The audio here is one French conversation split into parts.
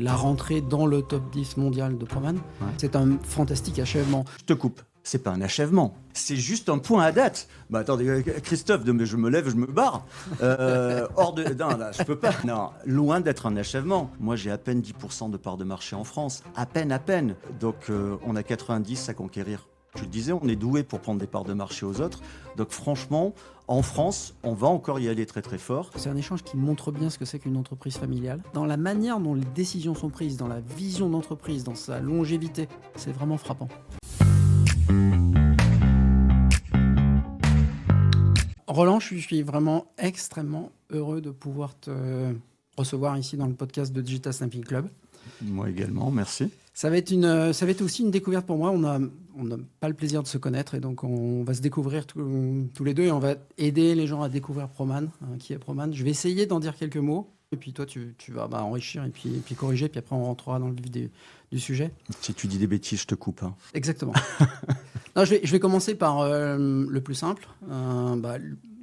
La rentrée dans le top 10 mondial de Proman, c'est un fantastique achèvement. Je te coupe. C'est pas un achèvement, c'est juste un point à date. Bah attendez, Christophe, je me lève, je me barre. Hors de... Non, là, je peux pas. Non, loin d'être un achèvement. Moi, j'ai à peine 10% de part de marché en France. À peine. Donc, on a 90 à conquérir. Je le disais, on est doué pour prendre des parts de marché aux autres. Donc, franchement, en France, on va encore y aller très très fort. C'est un échange qui montre bien ce que c'est qu'une entreprise familiale. Dans la manière dont les décisions sont prises, dans la vision d'entreprise, dans sa longévité, c'est vraiment frappant. Roland, je suis vraiment extrêmement heureux de pouvoir te recevoir ici dans le podcast de Digital Snapping Club. Moi également, merci. Ça va être aussi une découverte pour moi. On n'a pas le plaisir de se connaître et donc on va se découvrir tous les deux et on va aider les gens à découvrir Proman, qui est Proman. Je vais essayer d'en dire quelques mots et puis toi tu vas enrichir et puis corriger, puis après on rentrera dans le vif du sujet. Si tu dis des bêtises, je te coupe. Hein. Exactement. Non, je vais commencer par le plus simple.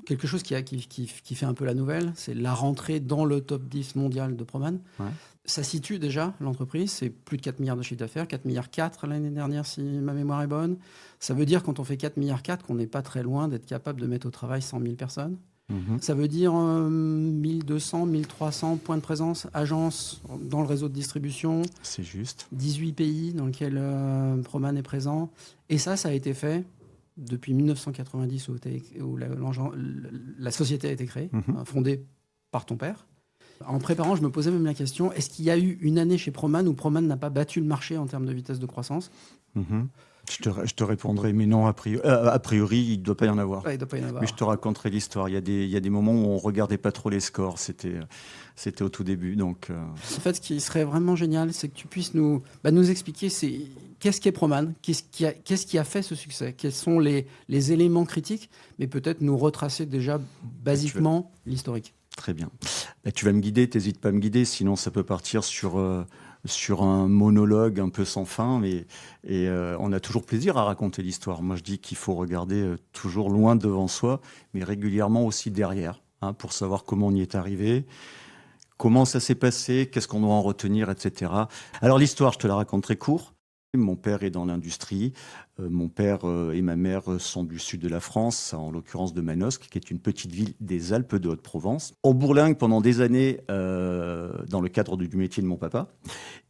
Quelque chose qui fait un peu la nouvelle, c'est la rentrée dans le top 10 mondial de Proman. Ouais. Ça situe déjà l'entreprise, c'est plus de 4 milliards de chiffre d'affaires, 4 milliards 4 l'année dernière si ma mémoire est bonne. Ça veut dire quand on fait 4 milliards 4 qu'on n'est pas très loin d'être capable de mettre au travail 100 000 personnes. Ça veut dire 1200, 1300 points de présence, agences dans le réseau de distribution. C'est juste. 18 pays dans lesquels Proman est présent. Et ça a été fait depuis 1990 où la société a été créée, fondée par ton père. En préparant, je me posais même la question, est-ce qu'il y a eu une année chez Proman où Proman n'a pas battu le marché en termes de vitesse de croissance ? Je te répondrai, mais non, a priori, il ne doit pas y en avoir. Ouais, il doit pas y en avoir. Mais je te raconterai l'histoire. Il y a des moments où on ne regardait pas trop les scores. C'était au tout début. Donc, En fait, ce qui serait vraiment génial, c'est que tu puisses nous expliquer qu'est-ce qu'est Proman, qu'est-ce qui a fait ce succès, quels sont les éléments critiques, mais peut-être nous retracer déjà basiquement l'historique. Très bien. Tu vas me guider, t'hésites pas à me guider, sinon ça peut partir sur un monologue un peu sans fin, et on a toujours plaisir à raconter l'histoire. Moi, je dis qu'il faut regarder toujours loin devant soi, mais régulièrement aussi derrière, pour savoir comment on y est arrivé, comment ça s'est passé, qu'est-ce qu'on doit en retenir, etc. Alors l'histoire, je te la raconte très court. Mon père est dans l'industrie. Mon père et ma mère sont du sud de la France, en l'occurrence de Manosque, qui est une petite ville des Alpes de Haute-Provence. On bourlingue pendant des années dans le cadre du métier de mon papa.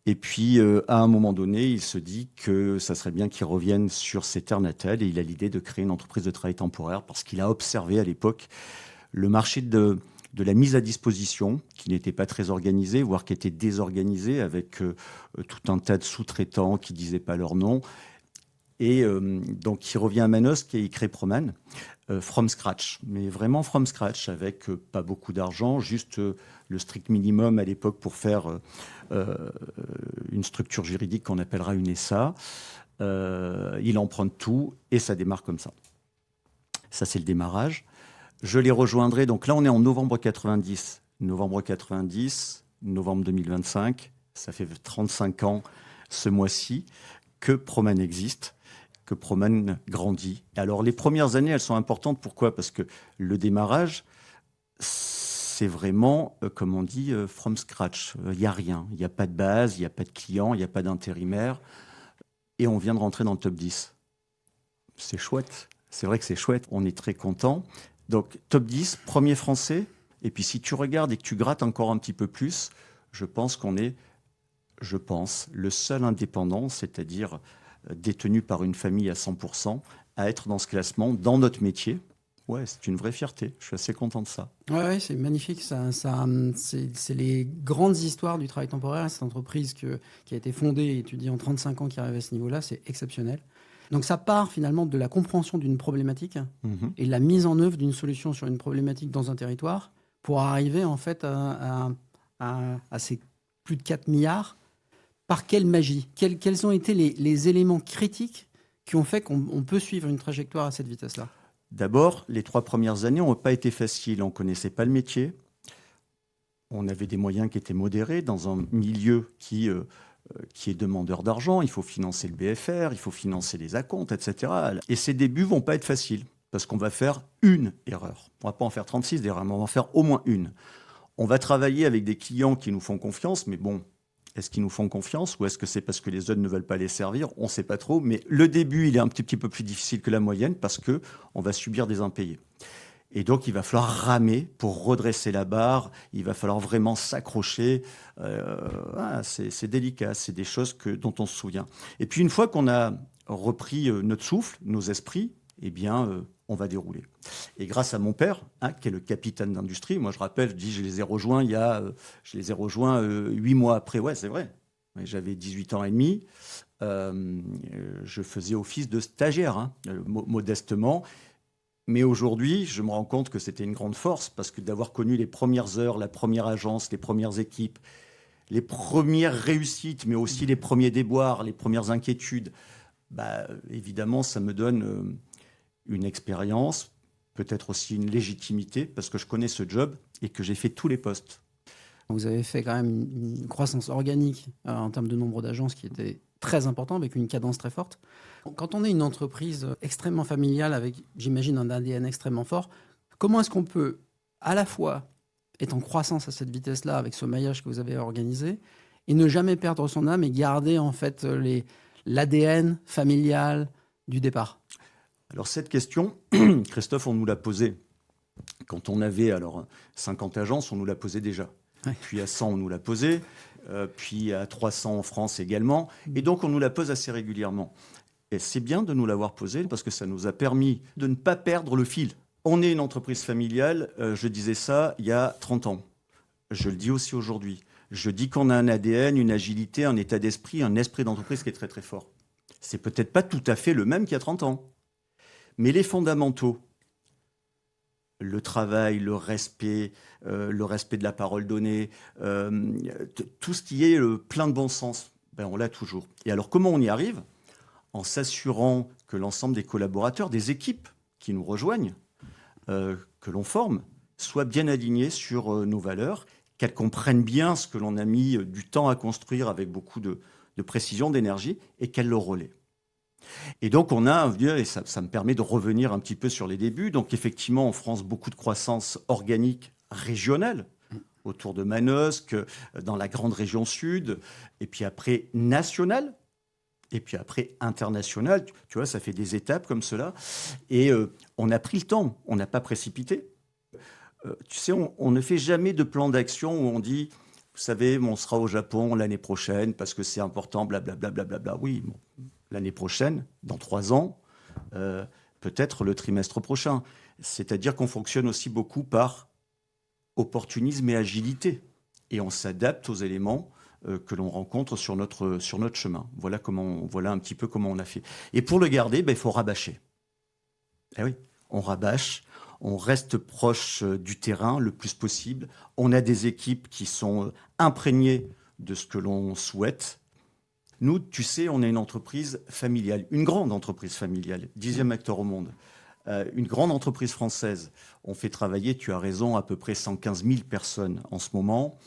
Et puis, à un moment donné, il se dit que ça serait bien qu'il revienne sur ses terres natales et il a l'idée de créer une entreprise de travail temporaire parce qu'il a observé à l'époque le marché de la mise à disposition, qui n'était pas très organisée, voire qui était désorganisée, avec tout un tas de sous-traitants qui ne disaient pas leur nom. Et donc, il revient à Manosque et il crée Proman, from scratch. Mais vraiment from scratch, avec pas beaucoup d'argent, juste le strict minimum à l'époque pour faire une structure juridique qu'on appellera une SA. Il emprunte tout et ça démarre comme ça. Ça, c'est le démarrage. Je les rejoindrai, donc là on est en novembre 90, novembre 2025, ça fait 35 ans ce mois-ci que Proman existe, que Proman grandit. Alors les premières années, elles sont importantes, pourquoi ? Parce que le démarrage, c'est vraiment, comme on dit, from scratch. Il n'y a rien, il n'y a pas de base, il n'y a pas de client, il n'y a pas d'intérimaire, et on vient de rentrer dans le top 10. C'est chouette, c'est vrai que c'est chouette, on est très content. Donc, top 10, premier français. Et puis, si tu regardes et que tu grattes encore un petit peu plus, je pense qu'on est, le seul indépendant, c'est-à-dire détenu par une famille à 100%, à être dans ce classement, dans notre métier. Ouais, c'est une vraie fierté. Je suis assez content de ça. Ouais, c'est magnifique. C'est les grandes histoires du travail temporaire. Cette entreprise qui a été fondée, et tu dis en 35 ans, qui arrive à ce niveau-là, c'est exceptionnel. Donc ça part finalement de la compréhension d'une problématique et la mise en œuvre d'une solution sur une problématique dans un territoire pour arriver en fait à ces plus de 4 milliards. Par quelle magie ? Quels ont été les éléments critiques qui ont fait qu'on peut suivre une trajectoire à cette vitesse-là ? D'abord, les 3 premières années n'ont pas été faciles. On ne connaissait pas le métier. On avait des moyens qui étaient modérés dans un milieu qui est demandeur d'argent, il faut financer le BFR, il faut financer les acomptes, etc. Et ces débuts ne vont pas être faciles, parce qu'on va faire une erreur. On ne va pas en faire 36 d'erreurs, mais on va en faire au moins une. On va travailler avec des clients qui nous font confiance, mais bon, Est-ce qu'ils nous font confiance ou est-ce que c'est parce que les autres ne veulent pas les servir? On ne sait pas trop, mais le début, il est un petit peu plus difficile que la moyenne parce qu'on va subir des impayés. Et donc, il va falloir ramer pour redresser la barre. Il va falloir vraiment s'accrocher. C'est délicat. C'est des choses dont on se souvient. Et puis, une fois qu'on a repris notre souffle, nos esprits, eh bien, on va dérouler. Et grâce à mon père, qui est le capitaine d'industrie, moi, je rappelle, je les ai rejoints 8 mois après. Ouais, c'est vrai. J'avais 18 ans et demi. Je faisais office de stagiaire, modestement. Mais aujourd'hui, je me rends compte que c'était une grande force parce que d'avoir connu les premières heures, la première agence, les premières équipes, les premières réussites, mais aussi les premiers déboires, les premières inquiétudes, évidemment, ça me donne une expérience, peut-être aussi une légitimité parce que je connais ce job et que j'ai fait tous les postes. Vous avez fait quand même une croissance organique en termes de nombre d'agences qui était très important, avec une cadence très forte. Quand on est une entreprise extrêmement familiale, avec, j'imagine, un ADN extrêmement fort, comment est-ce qu'on peut à la fois être en croissance à cette vitesse-là, avec ce maillage que vous avez organisé, et ne jamais perdre son âme et garder en fait l'ADN familial du départ? Alors cette question, Christophe, on nous l'a posée quand on avait 50 agences, on nous l'a posée déjà. Ouais. Puis à 100, on nous l'a posée. Puis à 300 en France également. Et donc, on nous la pose assez régulièrement. Et c'est bien de nous l'avoir posée parce que ça nous a permis de ne pas perdre le fil. On est une entreprise familiale. Je disais ça il y a 30 ans. Je le dis aussi aujourd'hui. Je dis qu'on a un ADN, une agilité, un état d'esprit, un esprit d'entreprise qui est très, très fort. C'est peut-être pas tout à fait le même qu'il y a 30 ans. Mais les fondamentaux, le travail, le respect de la parole donnée, tout ce qui est plein de bon sens, on l'a toujours. Et alors, comment on y arrive? En s'assurant que l'ensemble des collaborateurs, des équipes qui nous rejoignent, que l'on forme, soient bien alignés sur nos valeurs, qu'elles comprennent bien ce que l'on a mis du temps à construire avec beaucoup de précision, d'énergie, et qu'elles le relaient. Et donc, on a, et ça me permet de revenir un petit peu sur les débuts. Donc, effectivement, en France, beaucoup de croissance organique régionale, autour de Manosque, dans la grande région sud, et puis après nationale, et puis après internationale. Tu vois, ça fait des étapes comme cela. Et on a pris le temps, on n'a pas précipité. Tu sais, on ne fait jamais de plan d'action où on dit, vous savez, on sera au Japon l'année prochaine parce que c'est important, blablabla. Bla. Oui, bon. L'année prochaine, dans 3 ans, peut-être le trimestre prochain. C'est-à-dire qu'on fonctionne aussi beaucoup par opportunisme et agilité. Et on s'adapte aux éléments que l'on rencontre sur notre chemin. Voilà un petit peu comment on a fait. Et pour le garder, il faut rabâcher. Eh oui, on rabâche, on reste proche du terrain le plus possible. On a des équipes qui sont imprégnées de ce que l'on souhaite. Nous, tu sais, on est une entreprise familiale, une grande entreprise familiale, 10e acteur au monde. Une grande entreprise française. On fait travailler, tu as raison, à peu près 115 000 personnes en ce moment,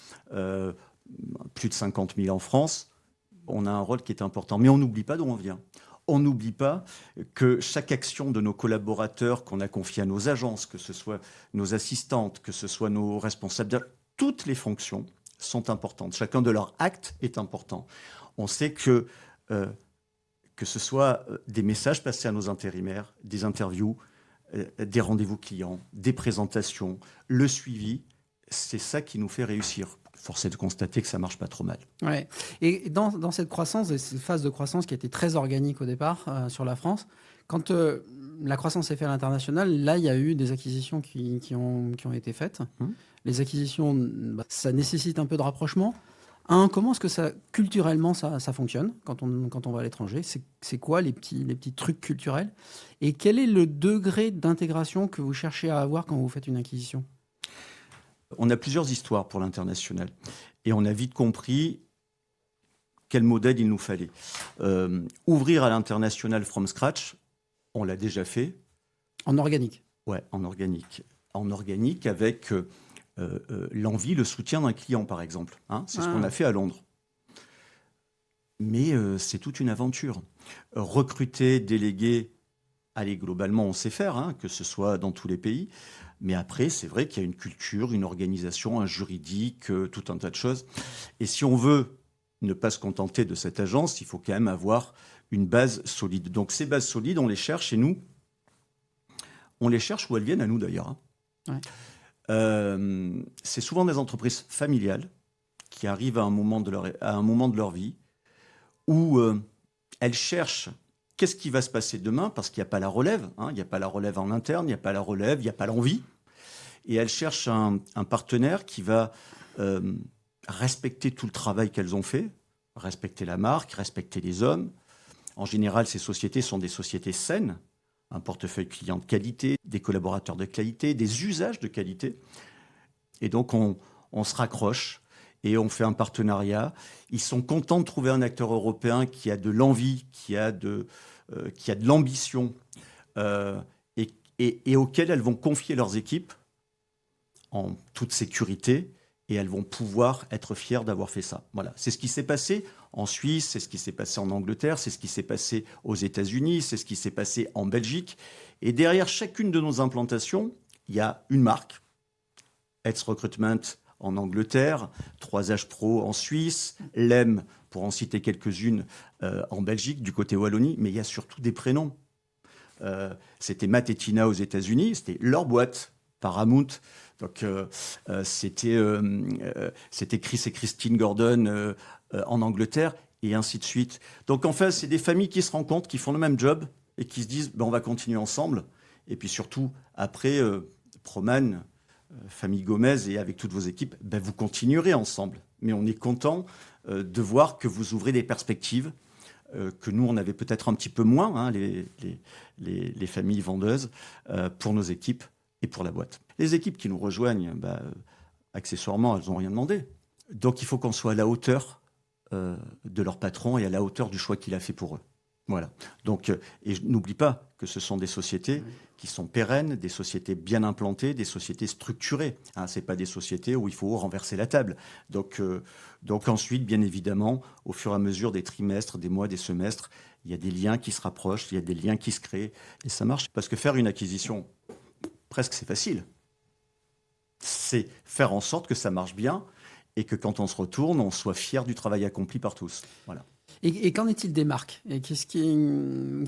plus de 50 000 en France. On a un rôle qui est important, mais on n'oublie pas d'où on vient. On n'oublie pas que chaque action de nos collaborateurs qu'on a confiée à nos agences, que ce soit nos assistantes, que ce soit nos responsables, toutes les fonctions sont importantes. Chacun de leurs actes est important. On sait que ce soit des messages passés à nos intérimaires, des interviews, des rendez-vous clients, des présentations, le suivi, c'est ça qui nous fait réussir. Force est de constater que ça ne marche pas trop mal. Ouais. Et dans cette croissance, cette phase de croissance qui était très organique au départ sur la France, quand la croissance est faite à l'international, là, il y a eu des acquisitions qui ont été faites. Les acquisitions, ça nécessite un peu de rapprochement. Comment est-ce que culturellement ça fonctionne quand on va à l'étranger? C'est quoi les petits trucs culturels? Et quel est le degré d'intégration que vous cherchez à avoir quand vous faites une acquisition? On a plusieurs histoires pour l'international. Et on a vite compris quel modèle il nous fallait. Ouvrir à l'international from scratch, on l'a déjà fait. En organique? Ouais, en organique. En organique avec... l'envie, le soutien d'un client, par exemple. C'est ce qu'on a fait à Londres. Mais c'est toute une aventure. Recruter, déléguer, allez, globalement, on sait faire, que ce soit dans tous les pays. Mais après, c'est vrai qu'il y a une culture, une organisation, un juridique, tout un tas de choses. Et si on veut ne pas se contenter de cette agence, il faut quand même avoir une base solide. Donc ces bases solides, on les cherche, et nous, on les cherche où elles viennent à nous d'ailleurs. Ouais. C'est souvent des entreprises familiales qui arrivent à un moment de leur vie où elles cherchent qu'est-ce qui va se passer demain, parce qu'il n'y a pas la relève, il n'y a pas la relève en interne, il n'y a pas la relève, il n'y a pas l'envie. Et elles cherchent un partenaire qui va respecter tout le travail qu'elles ont fait, respecter la marque, respecter les hommes. En général, ces sociétés sont des sociétés saines, un portefeuille client de qualité, des collaborateurs de qualité, des usages de qualité. Et donc, on se raccroche et on fait un partenariat. Ils sont contents de trouver un acteur européen qui a de l'envie, qui a de l'ambition et auquel elles vont confier leurs équipes en toute sécurité, et elles vont pouvoir être fières d'avoir fait ça. Voilà, c'est ce qui s'est passé en Suisse, c'est ce qui s'est passé en Angleterre, c'est ce qui s'est passé aux États-Unis, c'est ce qui s'est passé en Belgique. Et derrière chacune de nos implantations, il y a une marque. Eds Recruitment en Angleterre, 3H Pro en Suisse, LEM, pour en citer quelques-unes, en Belgique, du côté Wallonie, mais il y a surtout des prénoms. C'était Matt et Tina aux États-Unis, c'était leur boîte, Paramount. Donc, c'était Chris et Christine Gordon en Angleterre, et ainsi de suite. Donc, en fait, c'est des familles qui se rencontrent, qui font le même job, et qui se disent on va continuer ensemble. Et puis surtout, après, Proman, famille Gomez, et avec toutes vos équipes, vous continuerez ensemble. Mais on est content de voir que vous ouvrez des perspectives que nous, on avait peut-être un petit peu moins, les familles vendeuses, pour nos équipes et pour la boîte. Les équipes qui nous rejoignent, accessoirement, elles n'ont rien demandé. Donc, il faut qu'on soit à la hauteur de leur patron et à la hauteur du choix qu'il a fait pour eux. Voilà. Donc, et n'oublie pas que ce sont des sociétés qui sont pérennes, des sociétés bien implantées, des sociétés structurées. Ce n'est pas des sociétés où il faut renverser la table. Donc ensuite, bien évidemment, au fur et à mesure des trimestres, des mois, des semestres, il y a des liens qui se rapprochent, il y a des liens qui se créent, et ça marche. Parce que faire une acquisition, presque c'est facile. C'est faire en sorte que ça marche bien et que quand on se retourne, on soit fier du travail accompli par tous. Voilà. Et qu'en est-il des marques? Et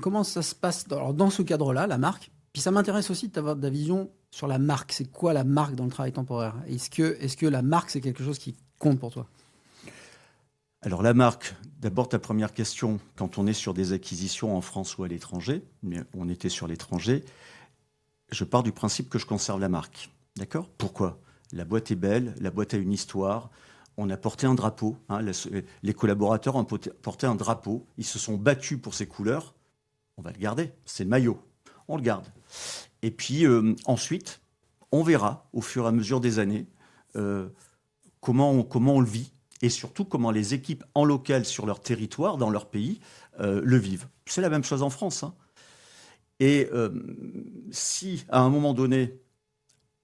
comment ça se passe dans ce cadre-là, la marque? Puis ça m'intéresse aussi d'avoir de la vision sur la marque. C'est quoi la marque dans le travail temporaire? Est-ce que la marque, c'est quelque chose qui compte pour toi? Alors la marque, d'abord ta première question, quand on est sur des acquisitions en France ou à l'étranger, mais on était sur l'étranger, je pars du principe que je conserve la marque. D'accord? Pourquoi? La boîte est belle, la boîte a une histoire. On a porté un drapeau. Les collaborateurs ont porté un drapeau. Ils se sont battus pour ces couleurs. On va le garder. C'est le maillot. On le garde. Et puis ensuite, on verra au fur et à mesure des années comment on le vit, et surtout comment les équipes en local sur leur territoire, dans leur pays, le vivent. C'est la même chose en France. Et si, à un moment donné,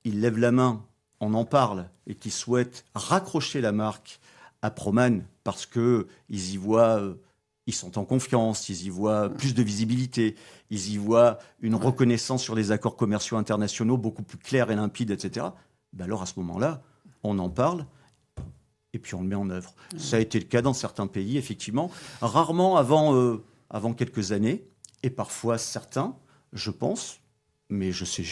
ils lèvent la main, on en parle, et qu'ils souhaitent raccrocher la marque à Proman parce qu'ils y voient, ils sont en confiance, ils y voient plus de visibilité, ils y voient une reconnaissance sur les accords commerciaux internationaux beaucoup plus clairs et limpides, etc. Alors à ce moment-là, on en parle et puis on le met en œuvre. Ça a été le cas dans certains pays, effectivement. Rarement avant quelques années, et parfois certains, je pense, mais je sais,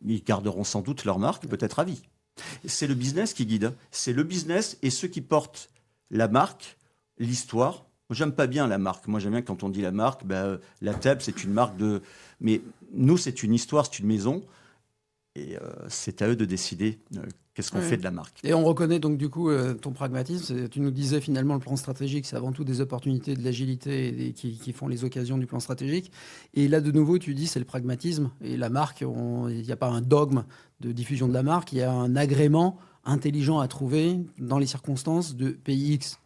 ils garderont sans doute leur marque, peut-être à vie. C'est le business qui guide. C'est le business et ceux qui portent la marque, l'histoire. Moi, j'aime pas bien la marque. Moi, j'aime bien quand on dit la marque, la table, c'est une marque de... Mais nous, c'est une histoire, c'est une maison. Et c'est à eux de décider qu'est-ce qu'on fait de la marque. Et on reconnaît donc du coup ton pragmatisme. Tu nous disais finalement le plan stratégique, c'est avant tout des opportunités, de l'agilité qui font les occasions du plan stratégique. Et là de nouveau, tu dis c'est le pragmatisme. Et la marque, il n'y a pas un dogme de diffusion de la marque, il y a un agrément intelligent à trouver dans les circonstances de pays X.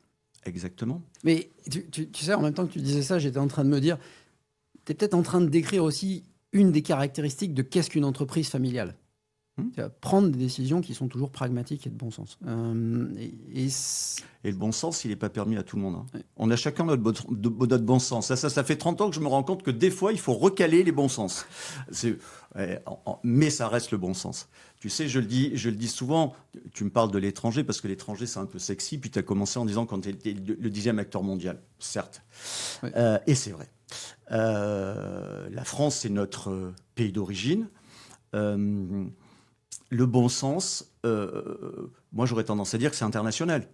Exactement. Mais tu sais, en même temps que tu disais ça, j'étais en train de me dire, tu es peut-être en train de décrire aussi une des caractéristiques de qu'est-ce qu'une entreprise familiale. Prendre des décisions qui sont toujours pragmatiques et de bon sens. Et le bon sens, il n'est pas permis à tout le monde. Hein. Ouais. On a chacun notre bon sens. Ça fait 30 ans que je me rends compte que des fois, il faut recaler les bons sens. Mais ça reste le bon sens. Tu sais, je le dis souvent, tu me parles de l'étranger, parce que l'étranger, c'est un peu sexy, puis tu as commencé en disant quand tu étais le 10e acteur mondial, certes. Ouais. Et c'est vrai. La France, c'est notre pays d'origine. Le bon sens, moi j'aurais tendance à dire que c'est international.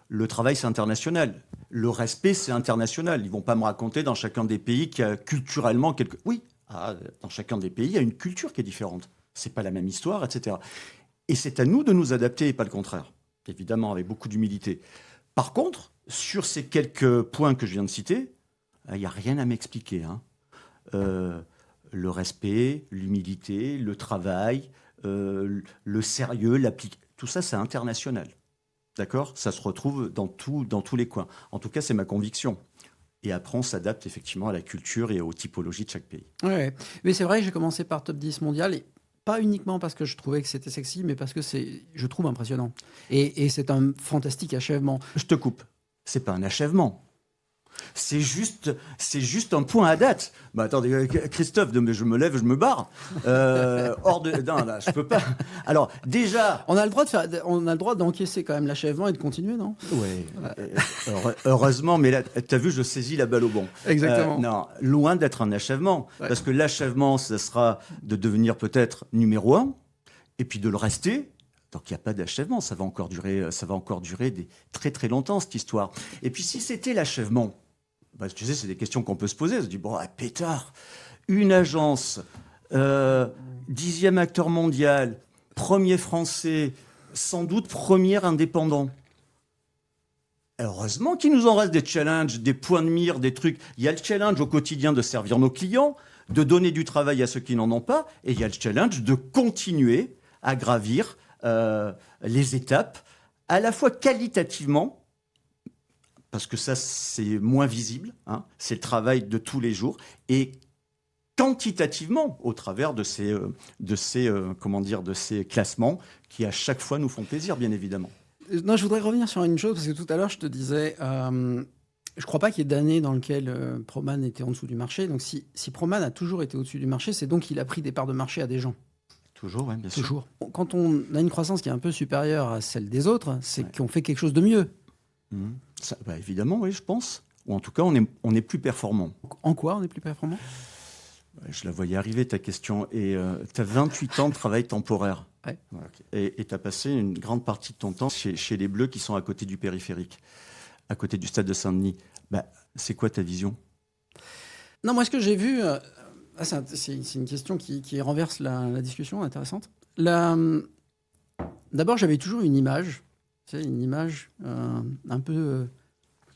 Le travail, c'est international. Le respect, c'est international. Ils ne vont pas me raconter dans chacun des pays qu'il y a culturellement quelque... Oui, dans chacun des pays, il y a une culture qui est différente. Ce n'est pas la même histoire, etc. Et c'est à nous de nous adapter et pas le contraire. Évidemment, avec beaucoup d'humilité. Par contre, sur ces quelques points que je viens de citer, il n'y a rien à m'expliquer. Hein. Le respect, l'humilité, le travail... le sérieux, tout ça, c'est international. D'accord ? Ça se retrouve dans tous les coins. En tout cas, c'est ma conviction. Et après, on s'adapte effectivement à la culture et aux typologies de chaque pays. Ouais. Mais c'est vrai que j'ai commencé par Top 10 mondial, et pas uniquement parce que je trouvais que c'était sexy, mais parce que je trouve impressionnant. Et c'est un fantastique achèvement. Je te coupe. C'est pas un achèvement. C'est juste un point à date. Bah attendez, Christophe, je me lève, je me barre. Non, là, je peux pas. Alors déjà, on a le droit d'encaisser quand même l'achèvement et de continuer, non ? Oui. Heureusement, mais là, t'as vu, je saisis la balle au bon. Exactement. Non, loin d'être un achèvement, parce que l'achèvement, ça sera de devenir peut-être numéro 1, et puis de le rester. Donc il n'y a pas d'achèvement, ça va encore durer très très longtemps cette histoire. Et puis si c'était l'achèvement, bah, tu sais, c'est des questions qu'on peut se poser. On se dit, bon, pétard, une agence, 10e acteur mondial, premier français, sans doute premier indépendant. Heureusement qu'il nous en reste des challenges, des points de mire, des trucs. Il y a le challenge au quotidien de servir nos clients, de donner du travail à ceux qui n'en ont pas, et il y a le challenge de continuer à gravir les étapes, à la fois qualitativement, parce que ça, c'est moins visible, hein, c'est le travail de tous les jours, et quantitativement, au travers de ces classements qui, à chaque fois, nous font plaisir, bien évidemment. Non, je voudrais revenir sur une chose, parce que tout à l'heure, je te disais, je ne crois pas qu'il y ait d'années dans lesquelles Proman était en dessous du marché. Donc, si Proman a toujours été au-dessus du marché, c'est donc qu'il a pris des parts de marché à des gens. Toujours, oui, bien sûr. Toujours. Quand on a une croissance qui est un peu supérieure à celle des autres, c'est qu'on fait quelque chose de mieux. Ça, bah, évidemment, oui, je pense. Ou en tout cas, on est plus performant. En quoi on est plus performant ? Je la voyais arriver, ta question. Et tu as 28 ans de travail temporaire. Ouais. Et tu as passé une grande partie de ton temps chez les Bleus qui sont à côté du périphérique, à côté du stade de Saint-Denis. Bah, c'est quoi ta vision ? Non, moi, ce que j'ai vu... c'est une question qui renverse la discussion, intéressante. D'abord, j'avais toujours une image, un peu,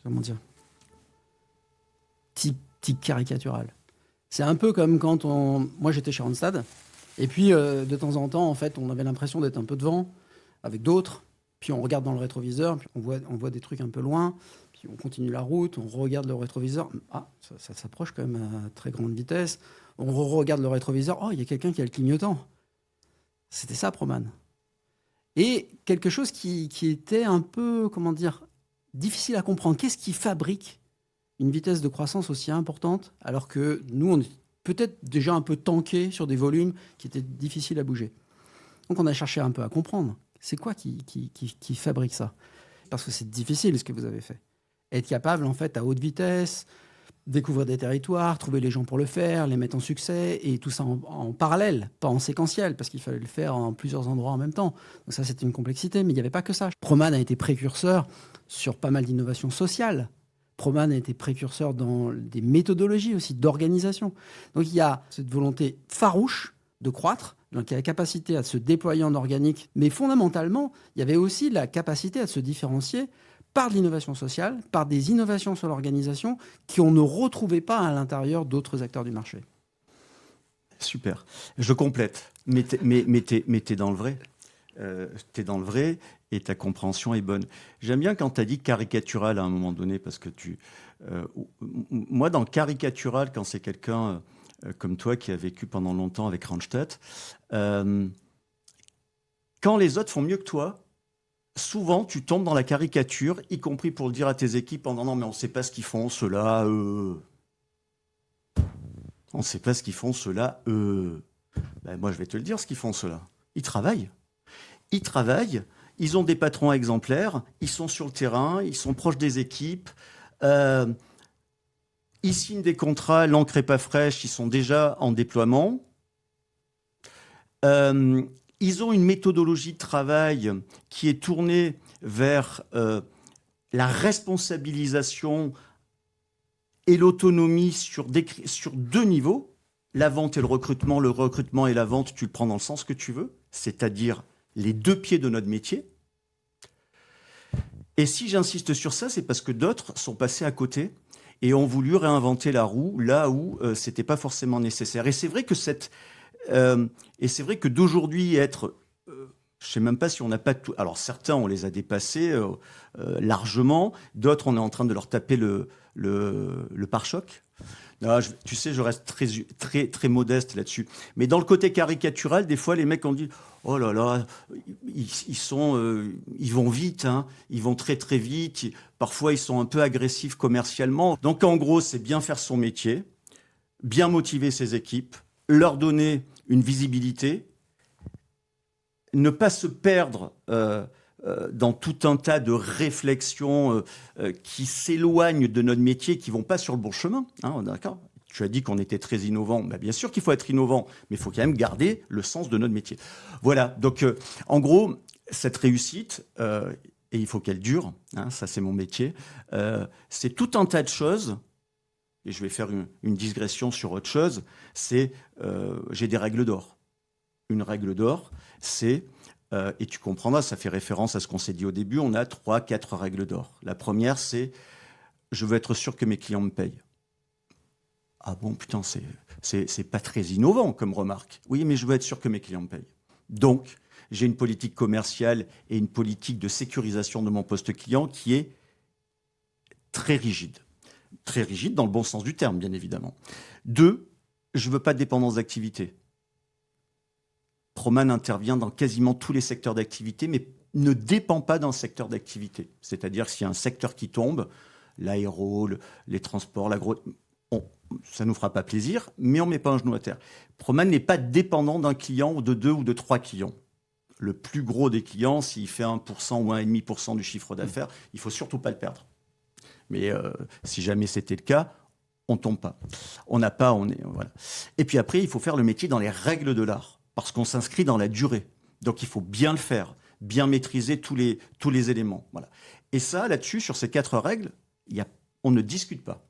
comment dire, type caricaturale. C'est un peu comme quand moi j'étais chez Randstad, et puis de temps en temps, en fait, on avait l'impression d'être un peu devant, avec d'autres, puis on regarde dans le rétroviseur, puis on voit des trucs un peu loin, puis on continue la route, on regarde le rétroviseur, ça s'approche quand même à très grande vitesse, on regarde le rétroviseur, il y a quelqu'un qui a le clignotant. C'était ça, Proman. Et quelque chose qui était un peu, comment dire, difficile à comprendre. Qu'est-ce qui fabrique une vitesse de croissance aussi importante, alors que nous, on est peut-être déjà un peu tankés sur des volumes qui étaient difficiles à bouger. Donc on a cherché un peu à comprendre. C'est quoi qui fabrique ça ? Parce que c'est difficile ce que vous avez fait. Être capable, en fait, à haute vitesse, découvrir des territoires, trouver les gens pour le faire, les mettre en succès, et tout ça en parallèle, pas en séquentiel, parce qu'il fallait le faire en plusieurs endroits en même temps. Donc ça, c'était une complexité, mais il n'y avait pas que ça. Proman a été précurseur sur pas mal d'innovations sociales. Proman a été précurseur dans des méthodologies aussi, d'organisation. Donc il y a cette volonté farouche de croître, donc il y a la capacité à se déployer en organique, mais fondamentalement, il y avait aussi la capacité à se différencier par de l'innovation sociale, par des innovations sur l'organisation qu'on ne retrouvait pas à l'intérieur d'autres acteurs du marché. Super. Je complète. Mais t'es dans le vrai. T'es dans le vrai et ta compréhension est bonne. J'aime bien quand tu as dit caricatural à un moment donné, parce que moi, dans caricatural, quand c'est quelqu'un comme toi qui a vécu pendant longtemps avec Randstad, quand les autres font mieux que toi, souvent, tu tombes dans la caricature, y compris pour le dire à tes équipes, non, mais on ne sait pas ce qu'ils font, ceux-là, On ne sait pas ce qu'ils font, ceux-là, Ben, moi, je vais te le dire, ce qu'ils font, ceux-là. Ils travaillent. Ils travaillent, ils ont des patrons exemplaires, ils sont sur le terrain, ils sont proches des équipes, ils signent des contrats, l'encre n'est pas fraîche, ils sont déjà en déploiement. Ils ont une méthodologie de travail qui est tournée vers la responsabilisation et l'autonomie sur 2 niveaux. La vente et le recrutement et la vente, tu le prends dans le sens que tu veux, c'est-à-dire les 2 pieds de notre métier. Et si j'insiste sur ça, c'est parce que d'autres sont passés à côté et ont voulu réinventer la roue là où c'était pas forcément nécessaire. Et c'est vrai que d'aujourd'hui être, je sais même pas si on n'a pas tout. Alors certains on les a dépassés largement, d'autres on est en train de leur taper le pare-choc. Non, tu sais, je reste très modeste là-dessus. Mais dans le côté caricatural, des fois, les mecs ont dit « Oh là là, ils vont vite, hein, ils vont très très vite. Parfois, ils sont un peu agressifs commercialement. » Donc, en gros, c'est bien faire son métier, bien motiver ses équipes, leur donner une visibilité, ne pas se perdre dans tout un tas de réflexions qui s'éloignent de notre métier, qui ne vont pas sur le bon chemin. Hein, d'accord ? Tu as dit qu'on était très innovant. Ben, bien sûr qu'il faut être innovant, mais il faut quand même garder le sens de notre métier. Voilà, donc en gros, cette réussite, et il faut qu'elle dure, hein, ça c'est mon métier, c'est tout un tas de choses, et je vais faire une digression sur autre chose, c'est j'ai des règles d'or. Une règle d'or, c'est... et tu comprendras, ça fait référence à ce qu'on s'est dit au début, on a 3-4 règles d'or. La première, c'est je veux être sûr que mes clients me payent. Ah bon, putain, c'est pas très innovant comme remarque. Oui, mais je veux être sûr que mes clients me payent. Donc, j'ai une politique commerciale et une politique de sécurisation de mon poste client qui est très rigide. Très rigide dans le bon sens du terme, bien évidemment. 2, je veux pas de dépendance d'activité. Proman intervient dans quasiment tous les secteurs d'activité, mais ne dépend pas d'un secteur d'activité. C'est-à-dire s'il y a un secteur qui tombe, l'aéro, les transports, l'agro, ça ne nous fera pas plaisir, mais on ne met pas un genou à terre. Proman n'est pas dépendant d'un client ou de 2 ou de 3 clients. Le plus gros des clients, s'il fait 1% ou 1,5% du chiffre d'affaires, il ne faut surtout pas le perdre. Mais si jamais c'était le cas, on ne tombe pas. On n'a pas, voilà. Et puis après, il faut faire le métier dans les règles de l'art. Parce qu'on s'inscrit dans la durée. Donc, il faut bien le faire, bien maîtriser tous les éléments. Voilà. Et ça, là-dessus, sur ces 4 règles, on ne discute pas.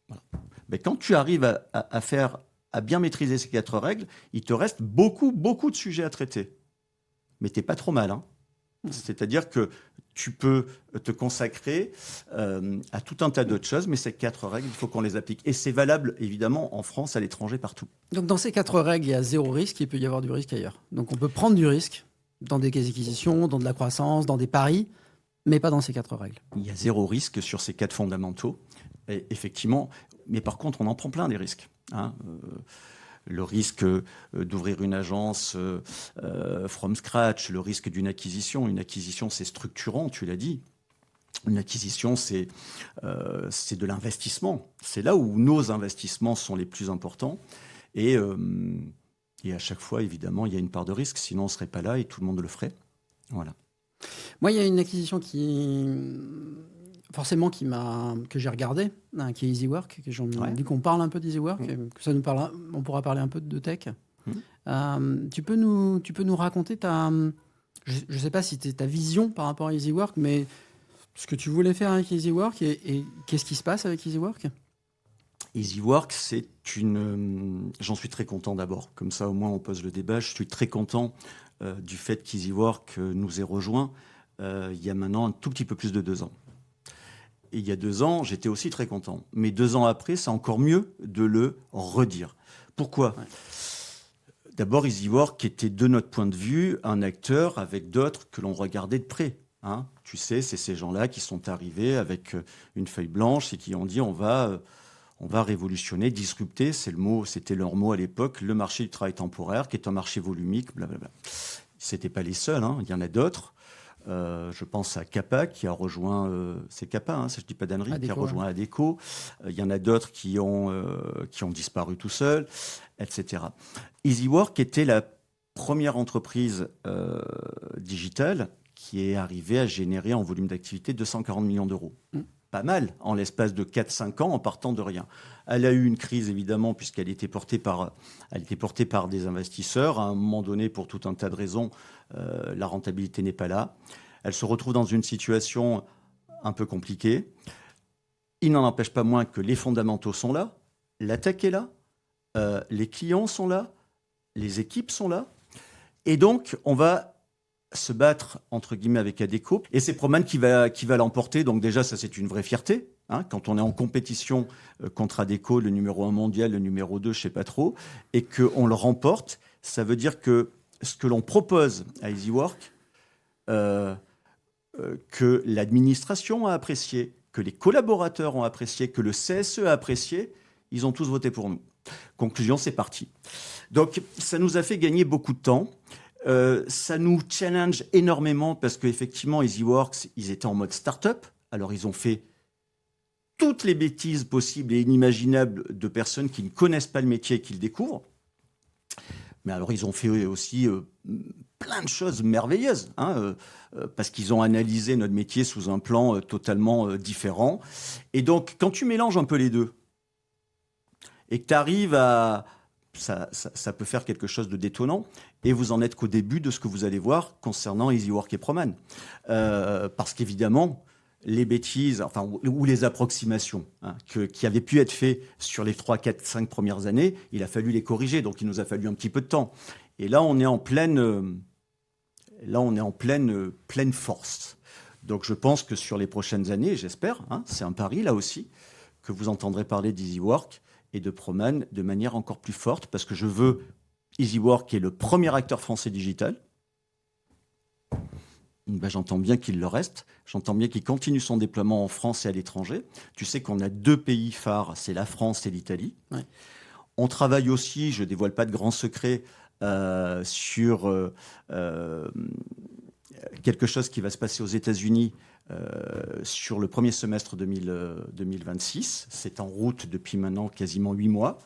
Voilà. Mais quand tu arrives à bien maîtriser ces 4 règles, il te reste beaucoup de sujets à traiter. Mais tu n'es pas trop mal, hein. C'est-à-dire que tu peux te consacrer à tout un tas d'autres choses, mais ces 4 règles, il faut qu'on les applique. Et c'est valable, évidemment, en France, à l'étranger, partout. Donc, dans ces 4 règles, il y a 0 risque, il peut y avoir du risque ailleurs. Donc, on peut prendre du risque dans des acquisitions, dans de la croissance, dans des paris, mais pas dans ces 4 règles. Il y a 0 risque sur ces 4 fondamentaux, et effectivement. Mais par contre, on en prend plein des risques. Hein. Le risque d'ouvrir une agence from scratch, le risque d'une acquisition. Une acquisition, c'est structurant, tu l'as dit. Une acquisition, c'est de l'investissement. C'est là où nos investissements sont les plus importants. Et à chaque fois, évidemment, il y a une part de risque. Sinon, on ne serait pas là et tout le monde le ferait. Voilà. Moi, il y a une acquisition que j'ai regardée, hein, qui est EasyWork. Vu qu'on parle un peu d'EasyWork, que ça nous parle, on pourra parler un peu de tech. Tu peux nous raconter je ne sais pas si c'est ta vision par rapport à EasyWork, mais ce que tu voulais faire avec EasyWork et qu'est-ce qui se passe avec EasyWork ? EasyWork, j'en suis très content d'abord. Comme ça, au moins, on pose le débat. Je suis très content du fait qu'EasyWork nous ait rejoints il y a maintenant un tout petit peu plus de 2 ans. Et il y a 2 ans, j'étais aussi très content. Mais 2 ans après, c'est encore mieux de le redire. Pourquoi ? D'abord, EasyWork était, de notre point de vue, un acteur avec d'autres que l'on regardait de près. Hein ? Tu sais, c'est ces gens-là qui sont arrivés avec une feuille blanche et qui ont dit on va révolutionner, disrupter, c'était leur mot à l'époque, le marché du travail temporaire, qui est un marché volumique, blablabla. C'était pas les seuls, hein, il y en a d'autres. Je pense à Kappa qui a rejoint, c'est Kappa, hein, si je dis pas d'ânerie, qui a rejoint Adecco. Il y en a d'autres qui ont disparu tout seuls, etc. EasyWork était la première entreprise digitale qui est arrivée à générer en volume d'activité 240 millions d'euros. Pas mal, en l'espace de 4-5 ans, en partant de rien. Elle a eu une crise, évidemment, puisqu'elle était portée par des investisseurs. À un moment donné, pour tout un tas de raisons, la rentabilité n'est pas là. Elle se retrouve dans une situation un peu compliquée. Il n'en empêche pas moins que les fondamentaux sont là, la tech est là, les clients sont là, les équipes sont là. Et donc, on va se battre, entre guillemets, avec Adecco. Et c'est Proman qui va l'emporter. Donc déjà, ça, c'est une vraie fierté. Hein, quand on est en compétition contre Adecco, le numéro 1 mondial, le numéro 2, je ne sais pas trop, et qu'on le remporte, ça veut dire que ce que l'on propose à EasyWork, que l'administration a apprécié, que les collaborateurs ont apprécié, que le CSE a apprécié, ils ont tous voté pour nous. Conclusion, c'est parti. Donc, ça nous a fait gagner beaucoup de temps. Ça nous challenge énormément parce qu'effectivement, EasyWorks, ils étaient en mode start-up. Alors, ils ont fait toutes les bêtises possibles et inimaginables de personnes qui ne connaissent pas le métier et qui le découvrent. Mais alors, ils ont fait aussi plein de choses merveilleuses, hein, parce qu'ils ont analysé notre métier sous un plan totalement différent. Et donc, quand tu mélanges un peu les deux et que tu arrives à... Ça peut faire quelque chose de détonnant. Et vous en êtes qu'au début de ce que vous allez voir concernant EasyWork et Proman. Parce qu'évidemment, les bêtises, enfin, ou les approximations hein, qui avaient pu être faites sur les 3, 4, 5 premières années, il a fallu les corriger. Donc, il nous a fallu un petit peu de temps. Et là, on est en pleine force. Donc, je pense que sur les prochaines années, j'espère, hein, c'est un pari là aussi, que vous entendrez parler d'EasyWork et de Proman de manière encore plus forte, parce que je veux EasyWork qui est le premier acteur français digital. Ben, j'entends bien qu'il le reste. J'entends bien qu'il continue son déploiement en France et à l'étranger. Tu sais qu'on a 2 pays phares, c'est la France et l'Italie. Ouais. On travaille aussi, je ne dévoile pas de grands secrets, sur quelque chose qui va se passer aux États-Unis sur le premier semestre 2026. C'est en route depuis maintenant quasiment 8 mois.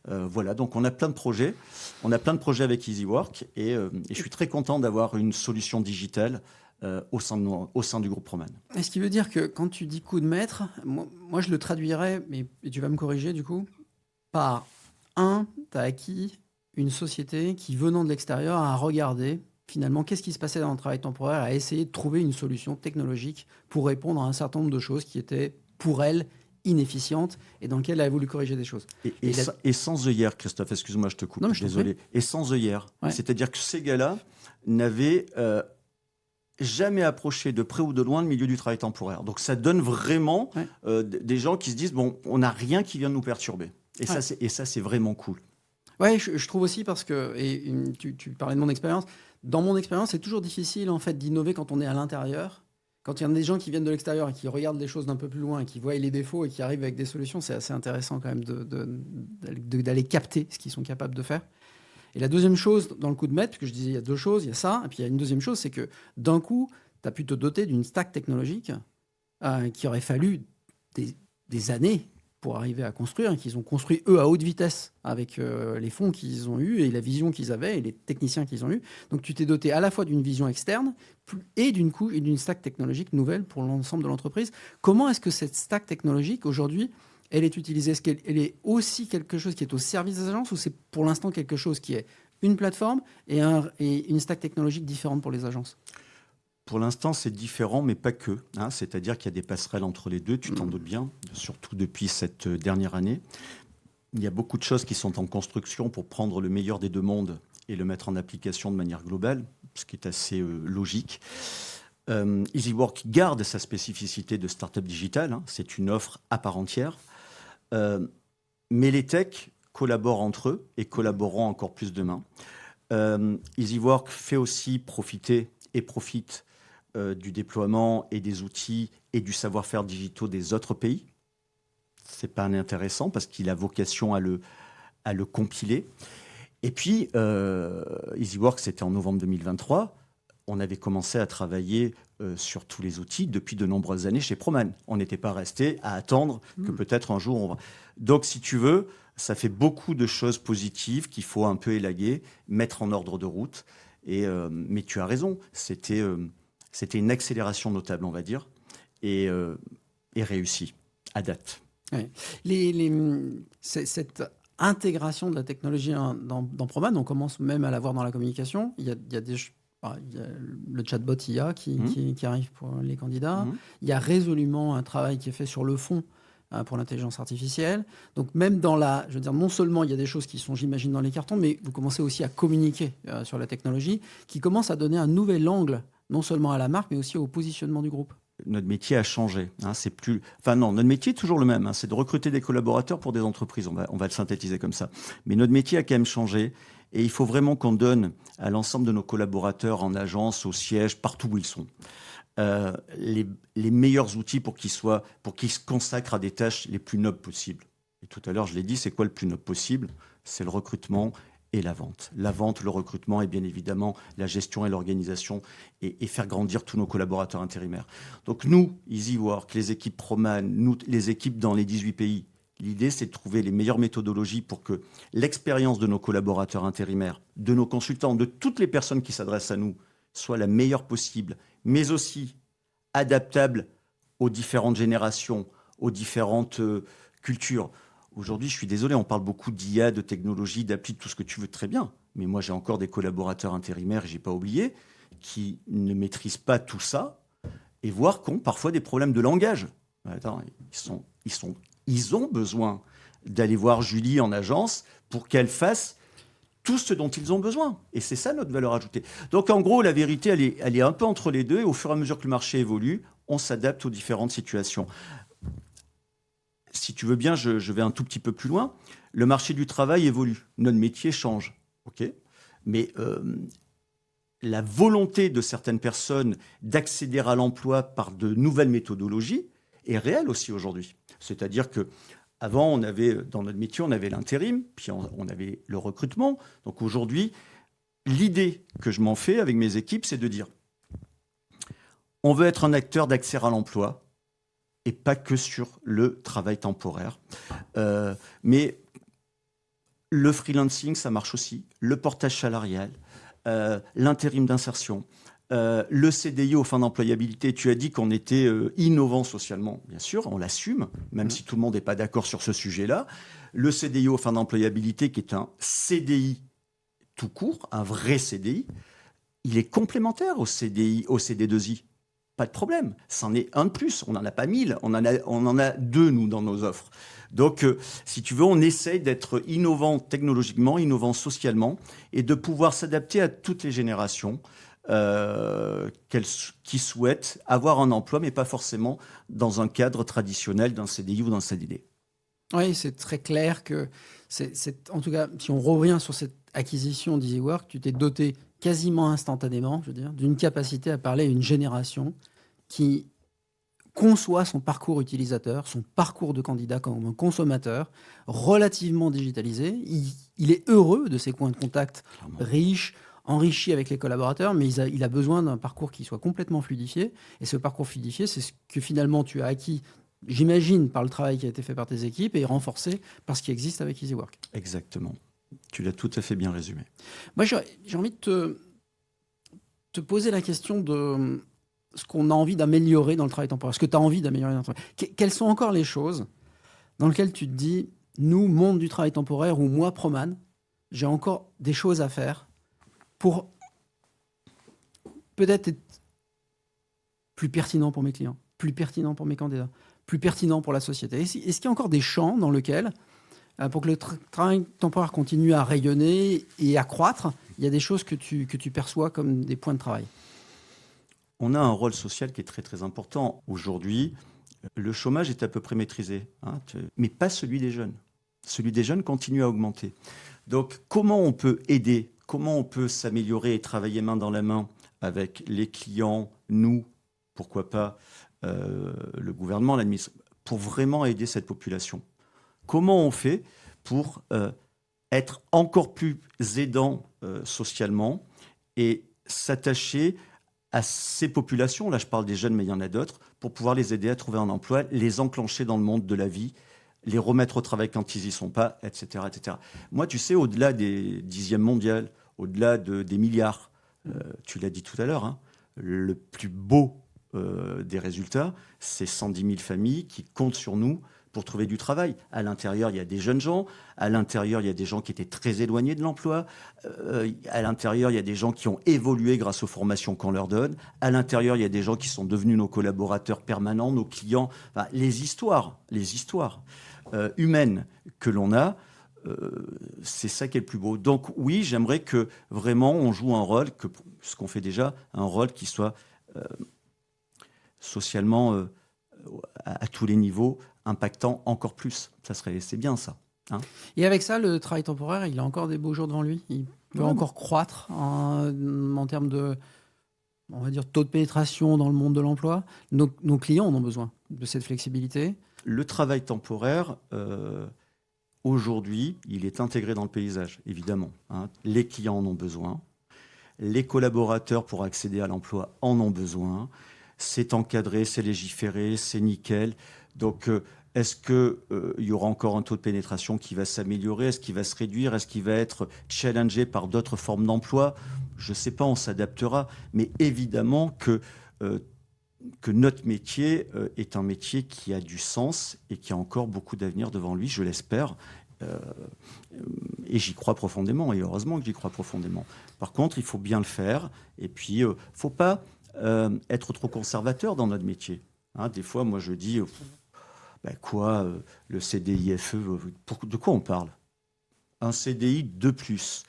Voilà, donc on a plein de projets. On a plein de projets avec EasyWork et je suis très content d'avoir une solution digitale au sein du groupe Proman. Ce qui veut dire que quand tu dis coup de maître, moi je le traduirais, mais tu vas me corriger du coup, par tu as acquis une société qui, venant de l'extérieur, a regardé finalement qu'est-ce qui se passait dans le travail temporaire, a essayé de trouver une solution technologique pour répondre à un certain nombre de choses qui étaient, pour elle, inefficientes et dans lesquelles elle a voulu corriger des choses. Et sans œillère, Christophe, excuse-moi, je te coupe, désolé. Et sans œillère. Ouais. C'est-à-dire que ces gars-là n'avaient jamais approché de près ou de loin le milieu du travail temporaire. Donc ça donne vraiment des gens qui se disent, bon, on n'a rien qui vient de nous perturber. Et ça, c'est vraiment cool. Oui, je trouve aussi parce que, et tu parlais de mon expérience, dans mon expérience, c'est toujours difficile en fait d'innover quand on est à l'intérieur. Quand il y a des gens qui viennent de l'extérieur et qui regardent les choses d'un peu plus loin et qui voient les défauts et qui arrivent avec des solutions, c'est assez intéressant quand même d'aller capter ce qu'ils sont capables de faire. Et la deuxième chose, dans le coup de maître, puisque je disais il y a 2 choses, il y a ça, et puis il y a une deuxième chose, c'est que d'un coup, tu as pu te doter d'une stack technologique qui aurait fallu des années pour arriver à construire, et qu'ils ont construit eux à haute vitesse avec les fonds qu'ils ont eus et la vision qu'ils avaient et les techniciens qu'ils ont eus. Donc tu t'es doté à la fois d'une vision externe et d'une stack technologique nouvelle pour l'ensemble de l'entreprise. Comment est-ce que cette stack technologique aujourd'hui, elle est utilisée? Est-ce qu'elle est aussi quelque chose qui est au service des agences ou c'est pour l'instant quelque chose qui est une plateforme et une stack technologique différente pour les agences? Pour l'instant, c'est différent, mais pas que. Hein. C'est-à-dire qu'il y a des passerelles entre les deux, tu t'en doutes bien, surtout depuis cette dernière année. Il y a beaucoup de choses qui sont en construction pour prendre le meilleur des 2 mondes et le mettre en application de manière globale, ce qui est assez logique. EasyWork garde sa spécificité de start-up digitale. Hein. C'est une offre à part entière. Mais les techs collaborent entre eux et collaboreront encore plus demain. EasyWork fait aussi profite du déploiement et des outils et du savoir-faire digitaux des autres pays. Ce n'est pas inintéressant parce qu'il a vocation à le compiler. Et puis, EasyWork, c'était en novembre 2023. On avait commencé à travailler sur tous les outils depuis de nombreuses années chez Proman. On n'était pas resté à attendre que peut-être un jour on va... Donc, si tu veux, ça fait beaucoup de choses positives qu'il faut un peu élaguer, mettre en ordre de route. Mais tu as raison, c'était une accélération notable, on va dire, et réussie à date. Ouais. Cette intégration de la technologie dans Proman, on commence même à la voir dans la communication. Il y a le chatbot IA qui arrive pour les candidats. Il y a résolument un travail qui est fait sur le fond pour l'intelligence artificielle. Donc même je veux dire, non seulement il y a des choses qui sont, j'imagine, dans les cartons, mais vous commencez aussi à communiquer sur la technologie, qui commence à donner un nouvel angle, non seulement à la marque, mais aussi au positionnement du groupe. Notre métier a changé. Notre métier est toujours le même. C'est de recruter des collaborateurs pour des entreprises. On va le synthétiser comme ça. Mais notre métier a quand même changé. Et il faut vraiment qu'on donne à l'ensemble de nos collaborateurs en agence, au siège, partout où ils sont, les meilleurs outils pour qu'ils se consacrent à des tâches les plus nobles possibles. Et tout à l'heure, je l'ai dit, c'est quoi le plus noble possible? C'est le recrutement et la vente. La vente, le recrutement et bien évidemment la gestion et l'organisation et faire grandir tous nos collaborateurs intérimaires. Donc nous, EasyWork, les équipes Proman, nous, les équipes dans les 18 pays, l'idée c'est de trouver les meilleures méthodologies pour que l'expérience de nos collaborateurs intérimaires, de nos consultants, de toutes les personnes qui s'adressent à nous, soit la meilleure possible, mais aussi adaptable aux différentes générations, aux différentes cultures. Aujourd'hui, je suis désolé, on parle beaucoup d'IA, de technologie, d'appli, de tout ce que tu veux, très bien. Mais moi, j'ai encore des collaborateurs intérimaires, et je n'ai pas oublié, qui ne maîtrisent pas tout ça, et voire qui ont parfois des problèmes de langage. Attends, ils ont besoin d'aller voir Julie en agence pour qu'elle fasse tout ce dont ils ont besoin. Et c'est ça notre valeur ajoutée. Donc en gros, la vérité, elle est un peu entre les deux. Et au fur et à mesure que le marché évolue, on s'adapte aux différentes situations. Si tu veux bien, je vais un tout petit peu plus loin. Le marché du travail évolue. Notre métier change. Okay, mais la volonté de certaines personnes d'accéder à l'emploi par de nouvelles méthodologies est réelle aussi aujourd'hui. C'est-à-dire que avant, dans notre métier, on avait l'intérim, puis on avait le recrutement. Donc aujourd'hui, l'idée que je m'en fais avec mes équipes, c'est de dire on veut être un acteur d'accès à l'emploi et pas que sur le travail temporaire. Mais le freelancing, ça marche aussi. Le portage salarial, l'intérim d'insertion, le CDI aux fins d'employabilité. Tu as dit qu'on était innovant socialement. Bien sûr, on l'assume, même si tout le monde n'est pas d'accord sur ce sujet-là. Le CDI aux fins d'employabilité, qui est un CDI tout court, un vrai CDI, il est complémentaire au CDI, au CD2I. Pas de problème, c'en est un de plus. On n'en a pas 1000, on en a 2, nous, dans nos offres. Donc, si tu veux, on essaye d'être innovant technologiquement, innovant socialement, et de pouvoir s'adapter à toutes les générations qui souhaitent avoir un emploi, mais pas forcément dans un cadre traditionnel d'un CDI ou d'un CDD. Oui, c'est très clair que, en tout cas, si on revient sur cette acquisition d'EasyWork, tu t'es doté quasiment instantanément, je veux dire, d'une capacité à parler à une génération qui conçoit son parcours utilisateur, son parcours de candidat comme un consommateur, relativement digitalisé. Il est heureux de ses points de contact riches, enrichis avec les collaborateurs, mais il a besoin d'un parcours qui soit complètement fluidifié. Et ce parcours fluidifié, c'est ce que finalement tu as acquis, j'imagine, par le travail qui a été fait par tes équipes et renforcé par ce qui existe avec EasyWork. Exactement. Tu l'as tout à fait bien résumé. Moi, j'ai envie de te poser la question de ce qu'on a envie d'améliorer dans le travail temporaire. Ce que tu as envie d'améliorer dans le travail. Quelles sont encore les choses dans lesquelles tu te dis, nous, monde du travail temporaire, ou moi, Proman, j'ai encore des choses à faire pour peut-être être plus pertinent pour mes clients, plus pertinent pour mes candidats, plus pertinent pour la société. Est-ce qu'il y a encore des champs dans lesquels, pour que le travail temporaire continue à rayonner et à croître, il y a des choses que tu perçois comme des points de travail? On a un rôle social qui est très très important. Aujourd'hui, le chômage est à peu près maîtrisé, mais pas celui des jeunes. Celui des jeunes continue à augmenter. Donc comment on peut aider, comment on peut s'améliorer et travailler main dans la main avec les clients, nous, pourquoi pas le gouvernement, l'administration, pour vraiment aider cette population? Comment on fait pour être encore plus aidant socialement et s'attacher à ces populations, là je parle des jeunes mais il y en a d'autres, pour pouvoir les aider à trouver un emploi, les enclencher dans le monde de la vie, les remettre au travail quand ils y sont pas, etc., etc. Moi, tu sais, au-delà des 10e mondiales, au-delà des milliards, tu l'as dit tout à l'heure, hein, le plus beau des résultats, c'est 110 000 familles qui comptent sur nous pour trouver du travail. À l'intérieur, il y a des jeunes gens. À l'intérieur, il y a des gens qui étaient très éloignés de l'emploi. À l'intérieur, il y a des gens qui ont évolué grâce aux formations qu'on leur donne. À l'intérieur, il y a des gens qui sont devenus nos collaborateurs permanents, nos clients. Enfin, les histoires humaines que l'on a, c'est ça qui est le plus beau. Donc oui, j'aimerais que vraiment on joue un rôle, ce qu'on fait déjà, un rôle qui soit socialement à tous les niveaux, impactant encore plus. C'est bien ça. Hein. Et avec ça, le travail temporaire, il a encore des beaux jours devant lui. Il peut encore croître en termes de, on va dire, taux de pénétration dans le monde de l'emploi. Nos clients en ont besoin de cette flexibilité. Le travail temporaire, aujourd'hui, il est intégré dans le paysage, évidemment. Hein. Les clients en ont besoin. Les collaborateurs, pour accéder à l'emploi, en ont besoin. C'est encadré, c'est légiféré, c'est nickel. Donc, est-ce qu'il y aura encore un taux de pénétration qui va s'améliorer? Est-ce qu'il va se réduire? Est-ce qu'il va être challengé par d'autres formes d'emploi? Je ne sais pas, on s'adaptera. Mais évidemment que notre métier est un métier qui a du sens et qui a encore beaucoup d'avenir devant lui, je l'espère. Et j'y crois profondément, et heureusement que j'y crois profondément. Par contre, il faut bien le faire. Et puis, il ne faut pas être trop conservateur dans notre métier. Hein, des fois, moi, je dis, le CDIFE, de quoi on parle? Un CDI de plus,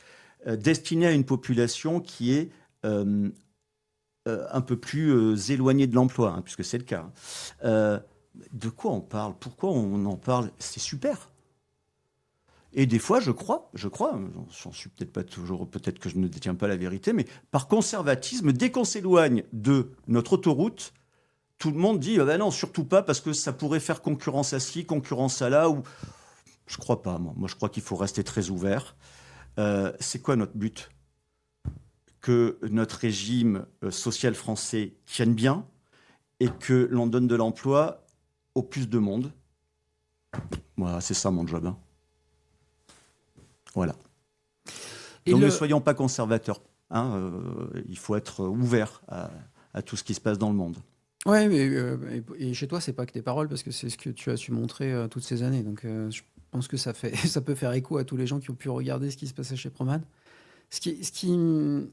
destiné à une population qui est un peu plus éloignée de l'emploi, hein, puisque c'est le cas. De quoi on parle? Pourquoi on en parle? C'est super. Et des fois, je crois, j'en suis peut-être pas toujours, peut-être que je ne détiens pas la vérité, mais par conservatisme, dès qu'on s'éloigne de notre autoroute, tout le monde dit non, surtout pas, parce que ça pourrait faire concurrence à ci, concurrence à là. Ou... Je crois pas, moi. Moi, je crois qu'il faut rester très ouvert. C'est quoi notre but? Que notre régime social français tienne bien et que l'on donne de l'emploi au plus de monde. Voilà, c'est ça mon job. Hein. Voilà. Et donc ne soyons pas conservateurs. Hein, il faut être ouvert à tout ce qui se passe dans le monde. Oui, mais et chez toi, c'est pas que tes paroles, parce que c'est ce que tu as su montrer toutes ces années. Donc je pense que ça peut faire écho à tous les gens qui ont pu regarder ce qui se passait chez Proman. Ce qui me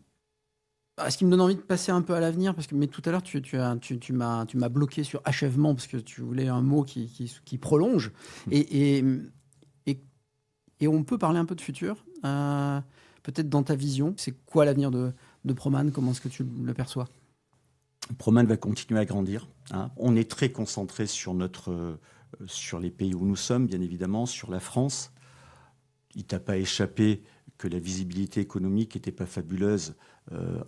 donne envie de passer un peu à l'avenir, mais tout à l'heure, tu m'as bloqué sur achèvement, parce que tu voulais un mot qui prolonge. Et on peut parler un peu de futur, peut-être dans ta vision. C'est quoi l'avenir de Proman? Comment est-ce que tu le perçois? Proman va continuer à grandir. Hein. On est très concentré sur les pays où nous sommes, bien évidemment, sur la France. Il t'a pas échappé que la visibilité économique n'était pas fabuleuse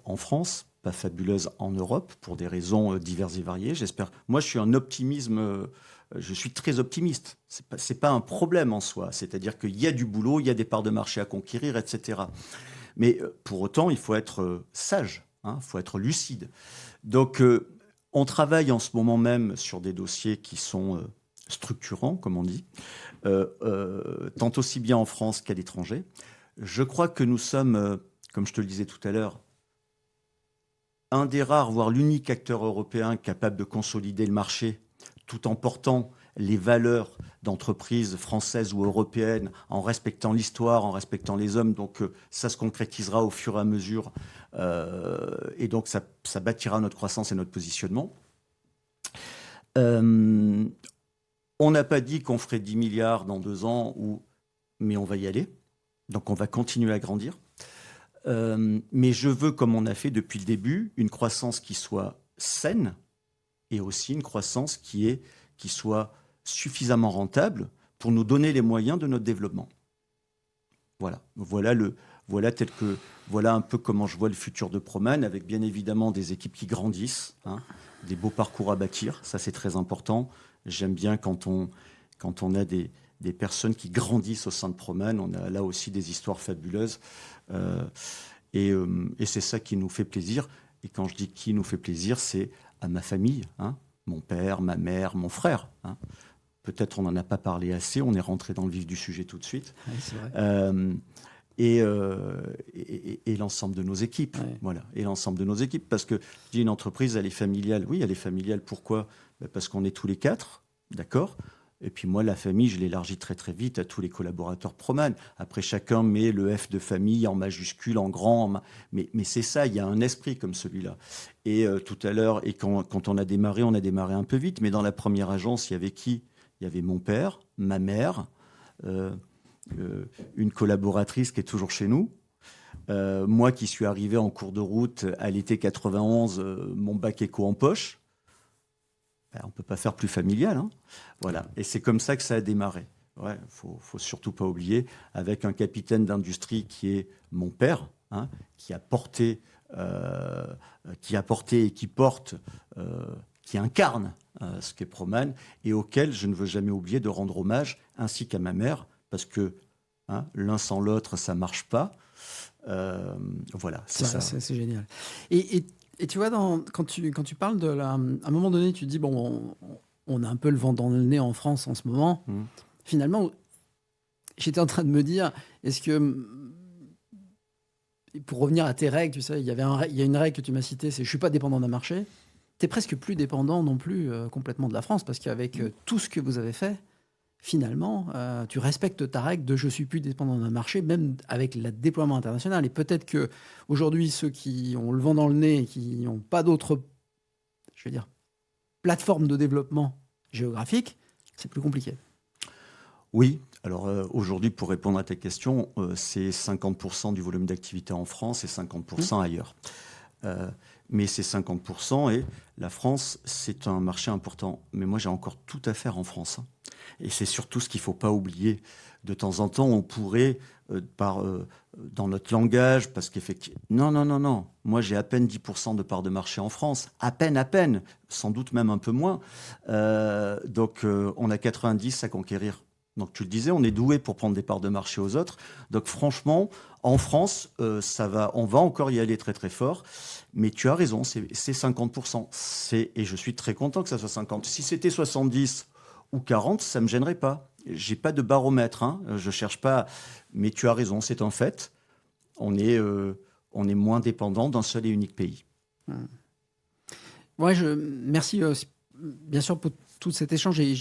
en France, pas fabuleuse en Europe, pour des raisons diverses et variées. J'espère. Moi, je suis très optimiste. C'est pas un problème en soi. C'est-à-dire qu'il y a du boulot, il y a des parts de marché à conquérir, etc. Mais pour autant, il faut être sage, il faut être lucide. Donc, on travaille en ce moment même sur des dossiers qui sont structurants, comme on dit, tant aussi bien en France qu'à l'étranger. Je crois que nous sommes, comme je te le disais tout à l'heure, un des rares, voire l'unique acteur européen capable de consolider le marché tout en portant les valeurs d'entreprises françaises ou européennes, en respectant l'histoire, en respectant les hommes. Donc ça se concrétisera au fur et à mesure et donc ça bâtira notre croissance et notre positionnement. On n'a pas dit qu'on ferait 10 milliards dans 2 ans, mais on va y aller. Donc on va continuer à grandir. Mais je veux, comme on a fait depuis le début, une croissance qui soit saine et aussi une croissance qui soit suffisamment rentable pour nous donner les moyens de notre développement. Voilà un peu comment je vois le futur de Proman, avec bien évidemment des équipes qui grandissent, hein, des beaux parcours à bâtir, ça c'est très important. J'aime bien quand on a des des personnes qui grandissent au sein de Proman. On a là aussi des histoires fabuleuses. Et c'est ça qui nous fait plaisir. Et quand je dis qui nous fait plaisir, c'est à ma famille, hein, mon père, ma mère, mon frère. Hein. Peut-être on n'en a pas parlé assez, on est rentré dans le vif du sujet tout de suite. Oui, c'est vrai. Et l'ensemble de nos équipes. Ouais. Voilà. Et l'ensemble de nos équipes. Parce que je dis une entreprise, elle est familiale. Oui, elle est familiale. Pourquoi ? Parce qu'on est tous les 4, d'accord ? Et puis moi, la famille, je l'élargis très très vite à tous les collaborateurs Proman. Après, chacun met le F de famille en majuscule, en grand. Mais c'est ça, il y a un esprit comme celui-là. Et tout à l'heure, et quand on a démarré un peu vite. Mais dans la première agence, il y avait qui ? Il y avait mon père, ma mère, une collaboratrice qui est toujours chez nous. Moi qui suis arrivé en cours de route à l'été 91, mon bac éco en poche. On ne peut pas faire plus familial. Hein. Voilà. Et c'est comme ça que ça a démarré. Ouais, faut surtout pas oublier, avec un capitaine d'industrie qui est mon père, hein, qui a porté et qui porte, qui incarne ce qu'est Proman, et auquel je ne veux jamais oublier de rendre hommage, ainsi qu'à ma mère, parce que hein, l'un sans l'autre, ça marche pas. Voilà, c'est ça. C'est génial. Et tu vois, quand tu parles de à un moment donné, tu te dis, bon, on a un peu le vent dans le nez en France en ce moment. Finalement, j'étais en train de me dire, est-ce que, pour revenir à tes règles, tu sais, il y a une règle que tu m'as citée, c'est je ne suis pas dépendant d'un marché. Tu n'es presque plus dépendant non plus complètement de la France, parce qu'avec tout ce que vous avez fait, finalement, tu respectes ta règle de je suis plus dépendant d'un marché, même avec le déploiement international. Et peut-être qu'aujourd'hui, ceux qui ont le vent dans le nez et qui n'ont pas d'autres, je veux dire, plateformes de développement géographique, c'est plus compliqué. Oui. Alors aujourd'hui, pour répondre à ta question, c'est 50% du volume d'activité en France et 50% ailleurs. Mais c'est 50% et la France, c'est un marché important. Mais moi, j'ai encore tout à faire en France. Hein. Et c'est surtout ce qu'il ne faut pas oublier. De temps en temps, on pourrait, dans notre langage, parce qu'effectivement... Non. Moi, j'ai à peine 10% de part de marché en France. À peine. Sans doute même un peu moins. Donc, on a 90 à conquérir. Donc, tu le disais, on est doué pour prendre des parts de marché aux autres. Donc, franchement, en France, on va encore y aller très, très fort. Mais tu as raison, c'est 50%. Et je suis très content que ça soit 50. Si c'était 70 ou 40, ça ne me gênerait pas. Je n'ai pas de baromètre. Hein. Je ne cherche pas. Mais tu as raison, c'est un fait. On est moins dépendant d'un seul et unique pays. Ouais, merci bien sûr pour tout cet échange. Et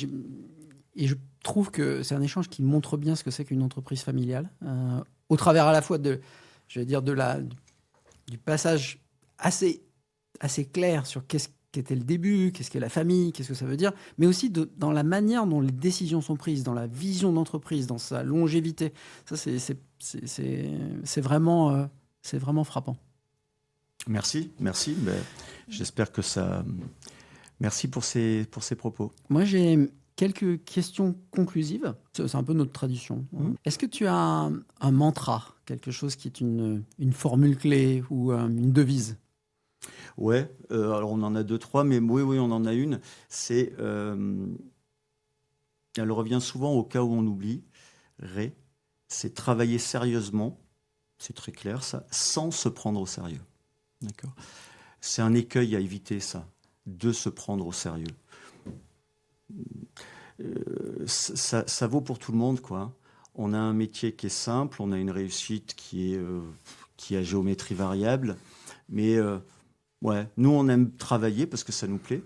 je trouve que c'est un échange qui montre bien ce que c'est qu'une entreprise familiale, au travers à la fois du passage assez clair sur qu'est-ce qu'était le début, qu'est-ce qu'est la famille, qu'est-ce que ça veut dire, mais aussi dans la manière dont les décisions sont prises, dans la vision d'entreprise, dans sa longévité. Ça, c'est vraiment frappant. Merci. J'espère que ça... Merci pour ces propos. Moi, j'ai quelques questions conclusives. C'est un peu notre tradition. Est-ce que tu as un mantra, quelque chose qui est une formule clé ou une devise ? Ouais, alors on en a 2-3, mais oui, on en a une. Elle revient souvent au cas où on oublie. C'est travailler sérieusement, c'est très clair ça, sans se prendre au sérieux. D'accord ? C'est un écueil à éviter, ça, de se prendre au sérieux. Ça vaut pour tout le monde, quoi. On a un métier qui est simple, on a une réussite qui est à géométrie variable, mais ouais, nous on aime travailler parce que ça nous plaît,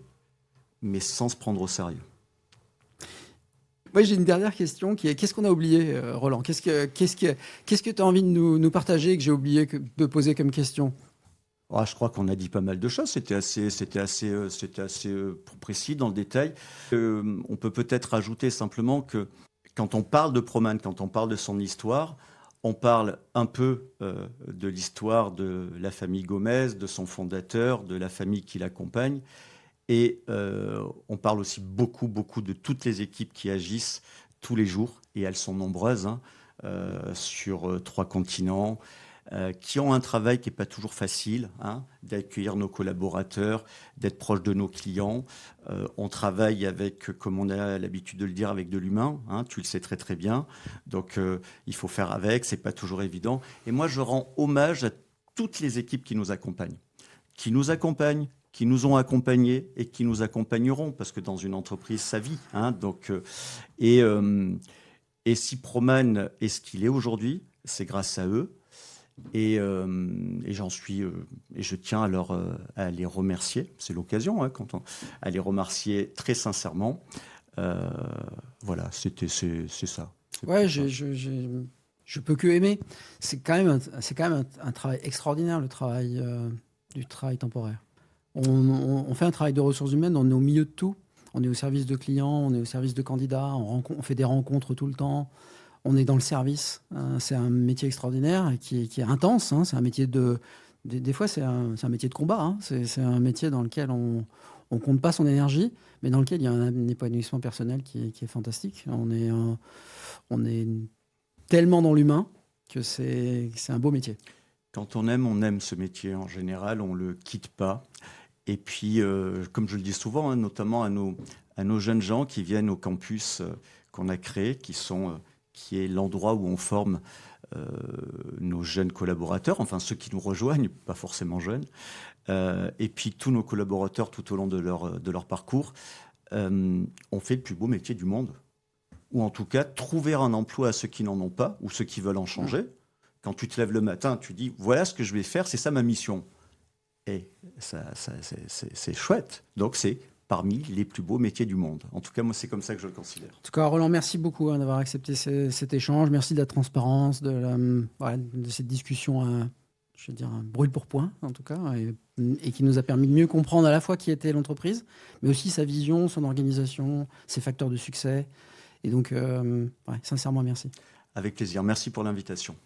mais sans se prendre au sérieux. Moi, j'ai une dernière question qui est qu'est-ce qu'on a oublié, Roland ? Qu'est-ce que tu as envie de nous partager que j'ai oublié de poser comme question ? Je crois qu'on a dit pas mal de choses. C'était assez précis dans le détail. On peut peut-être ajouter simplement que quand on parle de Proman, quand on parle de son histoire, on parle un peu de l'histoire de la famille Gomez, de son fondateur, de la famille qui l'accompagne. Et on parle aussi beaucoup de toutes les équipes qui agissent tous les jours. Et elles sont nombreuses, hein, sur 3 continents. qui ont un travail qui n'est pas toujours facile, hein, d'accueillir nos collaborateurs, d'être proche de nos clients. On travaille avec, comme on a l'habitude de le dire, avec de l'humain, hein, tu le sais très très bien. Donc il faut faire avec, c'est pas toujours évident. Et moi, je rends hommage à toutes les équipes qui nous accompagnent, qui nous ont accompagnés et qui nous accompagneront, parce que dans une entreprise, ça vit. Hein, donc, et si Proman est ce qu'il est aujourd'hui, c'est grâce à eux. Et j'en suis, et je tiens à les remercier. C'est l'occasion, hein, à les remercier très sincèrement. Voilà, c'est ça. Ouais, je peux que aimer. C'est quand même un travail extraordinaire, le travail du travail temporaire. On fait un travail de ressources humaines, on est au milieu de tout. On est au service de clients, on est au service de candidats, on fait des rencontres tout le temps. On est dans le service. C'est un métier extraordinaire et qui est intense. Hein. C'est un métier des fois, c'est un métier de combat. Hein. C'est un métier dans lequel on compte pas son énergie, mais dans lequel il y a un épanouissement personnel qui est fantastique. On est tellement dans l'humain que c'est un beau métier. Quand on aime ce métier en général, on le quitte pas. Et puis, comme je le dis souvent, hein, notamment à nos jeunes gens qui viennent au campus qu'on a créé, qui est l'endroit où on forme nos jeunes collaborateurs, enfin ceux qui nous rejoignent, pas forcément jeunes, et puis tous nos collaborateurs tout au long de leur parcours, on fait le plus beau métier du monde. Ou en tout cas, trouver un emploi à ceux qui n'en ont pas, ou ceux qui veulent en changer. Quand tu te lèves le matin, tu dis, voilà ce que je vais faire, c'est ça ma mission. Et c'est chouette. Donc c'est parmi les plus beaux métiers du monde. En tout cas, moi, c'est comme ça que je le considère. En tout cas, Roland, merci beaucoup d'avoir accepté cet échange. Merci de la transparence, de cette discussion, je veux dire, brûle pour point, en tout cas, et qui nous a permis de mieux comprendre à la fois qui était l'entreprise, mais aussi sa vision, son organisation, ses facteurs de succès. Et donc, sincèrement, merci. Avec plaisir. Merci pour l'invitation.